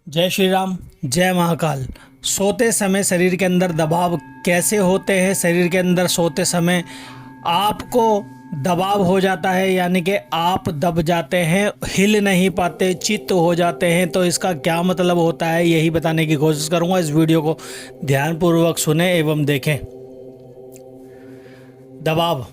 जय श्री राम, जय महाकाल। सोते समय शरीर के अंदर दबाव कैसे होते हैं? शरीर के अंदर सोते समय आपको दबाव हो जाता है, यानी कि आप दब जाते हैं, हिल नहीं पाते, चित्त हो जाते हैं। तो इसका क्या मतलब होता है, यही बताने की कोशिश करूंगा। इस वीडियो को ध्यानपूर्वक सुने एवं देखें। दबाव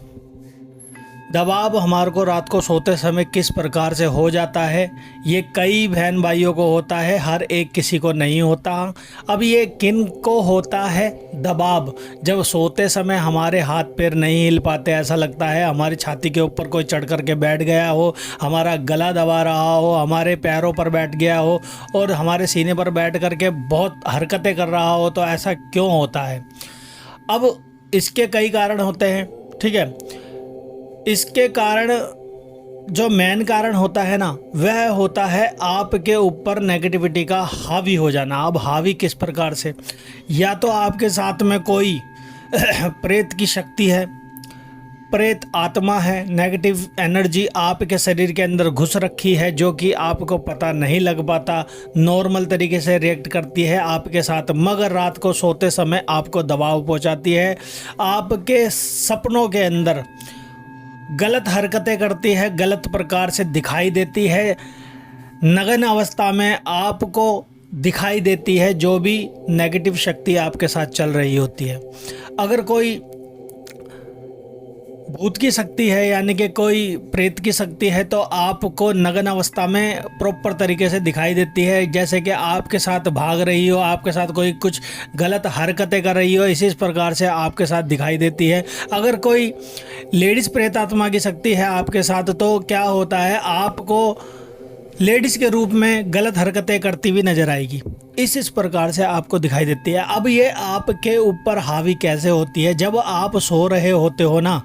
दबाव हमारे को रात को सोते समय किस प्रकार से हो जाता है, ये कई बहन भाइयों को होता है, हर एक किसी को नहीं होता। अब ये किन को होता है दबाव? जब सोते समय हमारे हाथ पैर नहीं हिल पाते, ऐसा लगता है हमारी छाती के ऊपर कोई चढ़ कर के बैठ गया हो, हमारा गला दबा रहा हो, हमारे पैरों पर बैठ गया हो और हमारे सीने पर बैठ कर के बहुत हरकतें कर रहा हो, तो ऐसा क्यों होता है? अब इसके कई कारण होते हैं, ठीक है। इसके कारण जो मेन कारण होता है ना, वह होता है आपके ऊपर नेगेटिविटी का हावी हो जाना। अब हावी किस प्रकार से? या तो आपके साथ में कोई प्रेत की शक्ति है, प्रेत आत्मा है, नेगेटिव एनर्जी आपके शरीर के अंदर घुस रखी है, जो कि आपको पता नहीं लग पाता, नॉर्मल तरीके से रिएक्ट करती है आपके साथ, मगर रात को सोते समय आपको दबाव पहुंचाती है, आपके सपनों के अंदर गलत हरकतें करती है, गलत प्रकार से दिखाई देती है, नग्न अवस्था में आपको दिखाई देती है जो भी नेगेटिव शक्ति आपके साथ चल रही होती है। अगर कोई भूत की शक्ति है, यानी कि कोई प्रेत की शक्ति है, तो आपको नग्न अवस्था में प्रॉपर तरीके से दिखाई देती है, जैसे कि आपके साथ भाग रही हो, आपके साथ कोई कुछ गलत हरकतें कर रही हो, इसी प्रकार से आपके साथ दिखाई देती है। अगर कोई लेडीज़ प्रेत आत्मा की शक्ति है आपके साथ, तो क्या होता है, आपको लेडीज़ के रूप में गलत हरकतें करती हुई नजर आएगी, इस प्रकार से आपको दिखाई देती है। अब ये आपके ऊपर हावी कैसे होती है? जब आप सो रहे होते हो ना,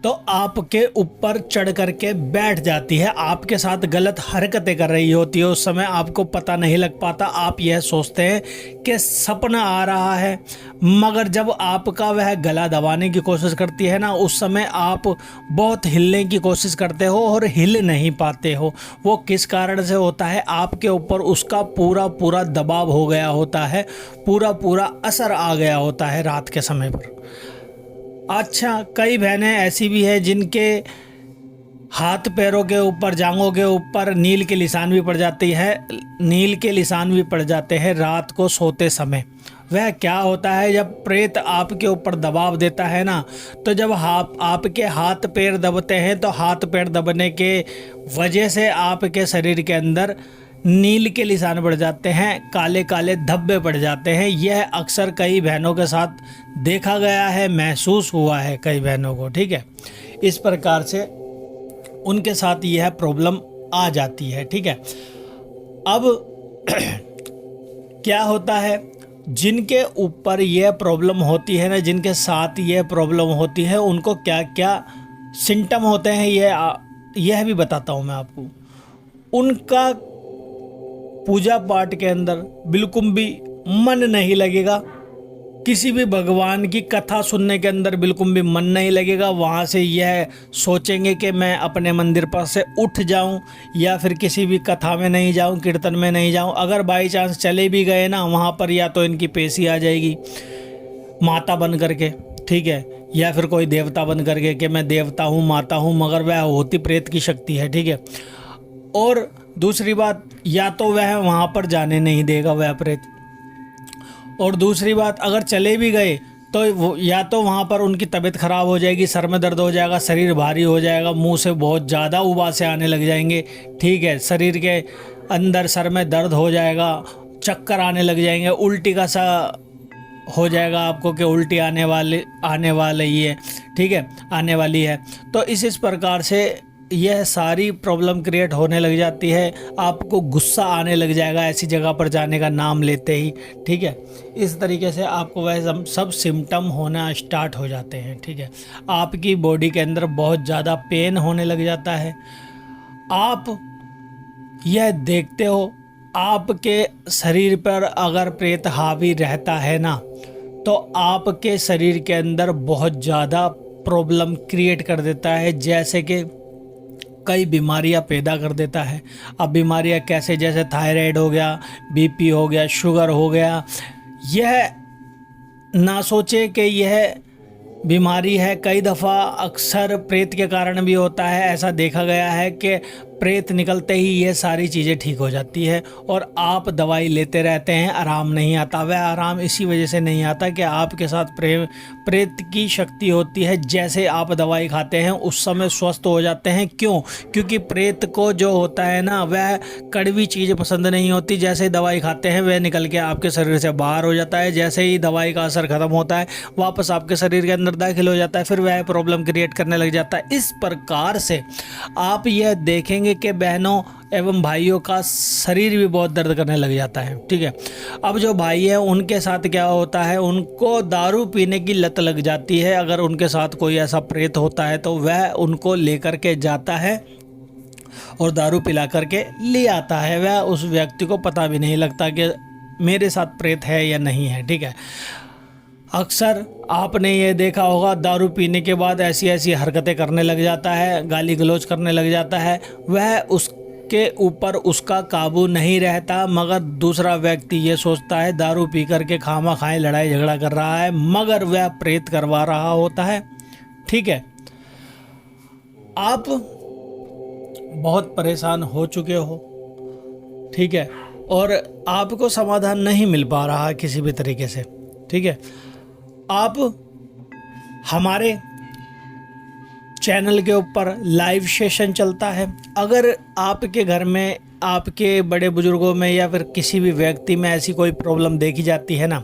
तो आपके ऊपर चढ़ करके बैठ जाती है, आपके साथ गलत हरकतें कर रही होती है। उस समय आपको पता नहीं लग पाता, आप यह सोचते हैं कि सपना आ रहा है, मगर जब आपका वह गला दबाने की कोशिश करती है ना, उस समय आप बहुत हिलने की कोशिश करते हो और हिल नहीं पाते हो। वो किस कारण से होता है? आपके ऊपर उसका पूरा पूरा दबाव हो गया होता है, पूरा पूरा असर आ गया होता है रात के समय पर। अच्छा, कई बहनें ऐसी भी है जिनके हाथ पैरों के ऊपर, जांघों के ऊपर नील के निशान भी पड़ जाती है, नील के निशान भी पड़ जाते हैं रात को सोते समय। वह क्या होता है, जब प्रेत आपके ऊपर दबाव देता है ना, तो जब आपके हाथ पैर दबते हैं, तो हाथ पैर दबने के वजह से आपके शरीर के अंदर नील के निशान पड़ जाते हैं, काले काले धब्बे पड़ जाते हैं। यह अक्सर कई बहनों के साथ देखा गया है, महसूस हुआ है कई बहनों को, ठीक है। इस प्रकार से उनके साथ यह प्रॉब्लम आ जाती है, ठीक है। अब क्या होता है, जिनके ऊपर यह प्रॉब्लम होती है ना, जिनके साथ यह प्रॉब्लम होती है, उनको क्या क्या सिम्टम होते हैं यह भी बताता हूँ मैं आपको। उनका पूजा पाठ के अंदर बिल्कुल भी मन नहीं लगेगा, किसी भी भगवान की कथा सुनने के अंदर बिल्कुल भी मन नहीं लगेगा। वहाँ से यह सोचेंगे कि मैं अपने मंदिर पर से उठ जाऊं, या फिर किसी भी कथा में नहीं जाऊं, कीर्तन में नहीं जाऊं। अगर बाई चांस चले भी गए ना, वहाँ पर या तो इनकी पेशी आ जाएगी माता बन करके, ठीक है, या फिर कोई देवता बन करके कि मैं देवता हूँ, माता हूँ, मगर वह होती प्रेत की शक्ति है, ठीक है। और दूसरी बात, या तो वह वहाँ पर जाने नहीं देगा वह प्रेत, और दूसरी बात, अगर चले भी गए तो वो या तो वहाँ पर उनकी तबीयत ख़राब हो जाएगी, सर में दर्द हो जाएगा, शरीर भारी हो जाएगा, मुंह से बहुत ज़्यादा उबासे आने लग जाएंगे, ठीक है, शरीर के अंदर सर में दर्द हो जाएगा, चक्कर आने लग जाएंगे, उल्टी का सा हो जाएगा आपको कि उल्टी आने वाले ही है, ठीक है, आने वाली है। तो इस प्रकार से यह सारी प्रॉब्लम क्रिएट होने लग जाती है, आपको गुस्सा आने लग जाएगा ऐसी जगह पर जाने का नाम लेते ही, ठीक है। इस तरीके से आपको वह सब सिम्टम होना स्टार्ट हो जाते हैं, ठीक है। आपकी बॉडी के अंदर बहुत ज़्यादा पेन होने लग जाता है। आप यह देखते हो, आपके शरीर पर अगर प्रेत हावी रहता है ना, तो आपके शरीर के अंदर बहुत ज़्यादा प्रॉब्लम क्रिएट कर देता है, जैसे कि कई बीमारियां पैदा कर देता है। अब बीमारियां कैसे, जैसे थायराइड हो गया, बीपी हो गया, शुगर हो गया। यह ना सोचे कि यह बीमारी है। कई दफ़ा अक्सर प्रेत के कारण भी होता है। ऐसा देखा गया है कि प्रेत निकलते ही ये सारी चीज़ें ठीक हो जाती है और आप दवाई लेते रहते हैं, आराम नहीं आता। वह आराम इसी वजह से नहीं आता कि आपके साथ प्रेत की शक्ति होती है। जैसे आप दवाई खाते हैं उस समय स्वस्थ हो जाते हैं। क्यों? क्योंकि प्रेत को जो होता है ना, वह कड़वी चीज़ पसंद नहीं होती। जैसे ही दवाई खाते हैं वह निकल के आपके शरीर से बाहर हो जाता है। जैसे ही दवाई का असर ख़त्म होता है वापस आपके शरीर के अंदर दाखिल हो जाता है, फिर वह प्रॉब्लम क्रिएट करने लग जाता है। इस प्रकार से आप यह देखेंगे कि बहनों एवं भाइयों का शरीर भी बहुत दर्द करने लग जाता है। ठीक है। अब जो भाई है उनके साथ क्या होता है, उनको दारू पीने की लत लग जाती है। अगर उनके साथ कोई ऐसा प्रेत होता है तो वह उनको लेकर के जाता है और दारू पिला करके ले आता है। वह उस व्यक्ति को पता भी नहीं लगता कि मेरे साथ प्रेत है या नहीं है। ठीक है। अक्सर आपने ये देखा होगा, दारू पीने के बाद ऐसी ऐसी हरकतें करने लग जाता है, गाली गलौज करने लग जाता है। वह उसके ऊपर उसका काबू नहीं रहता, मगर दूसरा व्यक्ति ये सोचता है दारू पी करके खामा खाए लड़ाई झगड़ा कर रहा है, मगर वह प्रेत करवा रहा होता है। ठीक है। आप बहुत परेशान हो चुके हो, ठीक है, और आपको समाधान नहीं मिल पा रहा किसी भी तरीके से। ठीक है। आप हमारे चैनल के ऊपर लाइव सेशन चलता है। अगर आपके घर में, आपके बड़े बुजुर्गों में या फिर किसी भी व्यक्ति में ऐसी कोई प्रॉब्लम देखी जाती है ना,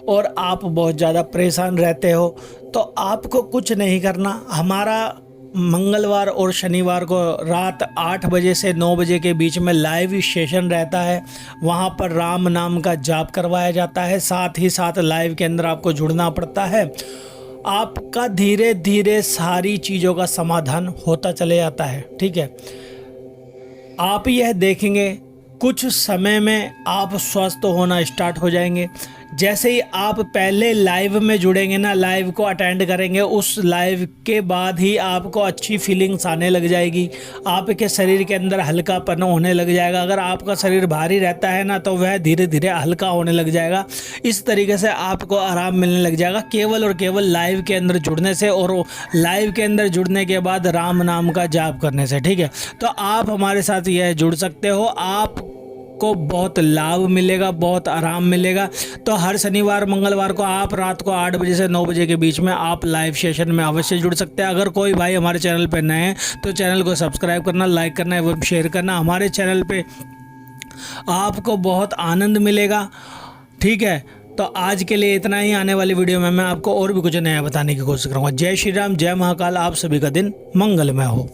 और आप बहुत ज़्यादा परेशान रहते हो, तो आपको कुछ नहीं करना। हमारा मंगलवार और शनिवार को रात 8 बजे से 9 बजे के बीच में लाइव सेशन रहता है। वहाँ पर राम नाम का जाप करवाया जाता है। साथ ही साथ लाइव के अंदर आपको जुड़ना पड़ता है। आपका धीरे धीरे सारी चीज़ों का समाधान होता चले जाता है। ठीक है। आप यह देखेंगे कुछ समय में आप स्वस्थ होना स्टार्ट हो जाएंगे। जैसे ही आप पहले लाइव में जुड़ेंगे ना, लाइव को अटेंड करेंगे, उस लाइव के बाद ही आपको अच्छी फीलिंग्स आने लग जाएगी। आपके शरीर के अंदर हल्कापन होने लग जाएगा। अगर आपका शरीर भारी रहता है ना, तो वह धीरे धीरे हल्का होने लग जाएगा। इस तरीके से आपको आराम मिलने लग जाएगा केवल और केवल लाइव के अंदर जुड़ने से, और लाइव के अंदर जुड़ने के बाद राम नाम का जाप करने से। ठीक है। तो आप हमारे साथ यह जुड़ सकते हो, आप को बहुत लाभ मिलेगा, बहुत आराम मिलेगा। तो हर शनिवार मंगलवार को आप रात को 8 बजे से 9 बजे के बीच में आप लाइव सेशन में अवश्य जुड़ सकते हैं। अगर कोई भाई हमारे चैनल पर नए हैं तो चैनल को सब्सक्राइब करना, लाइक करना एवं शेयर करना। हमारे चैनल पे आपको बहुत आनंद मिलेगा। ठीक है। तो आज के लिए इतना ही। आने वाली वीडियो में मैं आपको और भी कुछ नया बताने की कोशिश करूँगा। जय श्री राम, जय महाकाल। आप सभी का दिन मंगलमय हो।